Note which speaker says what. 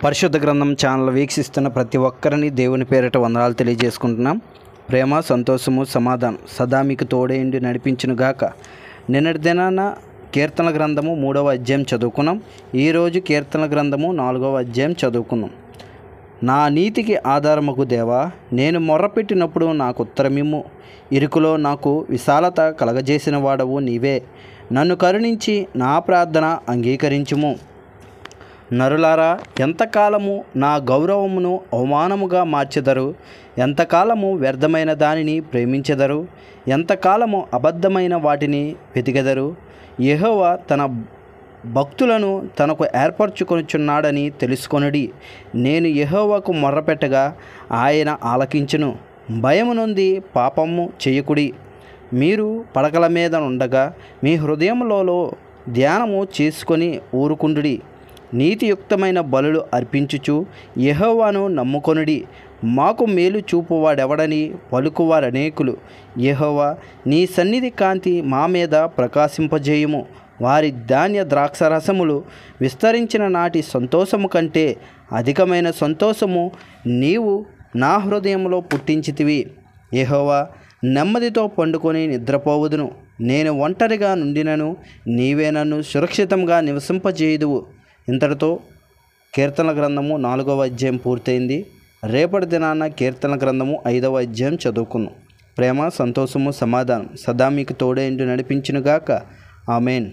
Speaker 1: పరిశుద్ధ గ్రంథం ఛానల్ వీక్షిస్తున్న ప్రతి ఒక్కరిని దేవుని పేరిట వందనాలు తెలియజేసుకుంటున్నాం. ప్రేమ, సంతోషము, సమాధానం సదా మీకు తోడేండి నడిపించునుగాక. నిన్నటి దినాన కీర్తనల గ్రంథము 3వ అధ్యాయం చదువుకున్నాం. ఈరోజు కీర్తనల గ్రంథము 4వ అధ్యాయం చదువుకున్నాం. నా నీతికి ఆధారముకు దేవా, నేను మొర్రపెట్టినప్పుడు నాకు ఉత్తరమిమ్ము. ఇరుకులో నాకు విశాలత కలగజేసిన వాడవు నీవే. నన్ను కరుణించి నా ప్రార్థన అంగీకరించుము. నరులారా, ఎంతకాలము నా గౌరవమును అవమానముగా మార్చెదరు? ఎంతకాలము వ్యర్థమైన దానిని ప్రేమించెదరు? ఎంతకాలము అబద్ధమైన వాటిని వెతికెదరు? యెహోవా తన భక్తులను తనకు ఏర్పరచుకొనుచున్నాడని తెలుసుకొనుడి. నేను యెహోవాకు మొర్రపెట్టగా ఆయన ఆలకించును. భయము నొంది పాపము చేయకుడి. మీరు పడకల మీద ఉండగా మీ హృదయములలో ధ్యానము చేసుకొని ఊరుకుండుడి. నీతియుక్తమైన బలులు అర్పించుచు యెహోవాను నమ్ముకొనుడి. మాకు మేలు చూపువాడెవడని పలుకువారనేకులు. యెహోవా, నీ సన్నిధి కాంతి మా మీద ప్రకాశింపజేయుము. వారి ధాన్య ద్రాక్షరసములు విస్తరించిన నాటి సంతోషము కంటే అధికమైన సంతోషము నీవు నా హృదయంలో పుట్టించితివి. యెహోవా, నెమ్మదితో పండుకొని నిద్రపోవుదును. నేను ఒంటరిగా నుండినను నీవే నన్ను సురక్షితంగా నివసింపజేయుదువు. ఇంతటితో కీర్తనల గ్రంథము 4వ అధ్యాయం పూర్తయింది. రేపటి దినాన కీర్తనల గ్రంథము 5వ అధ్యాయం చదువుకున్నాం. ప్రేమ, సంతోషము, సమాధానం సదా మీకు తోడేండి నడిపించునుగాక. ఆమేన్.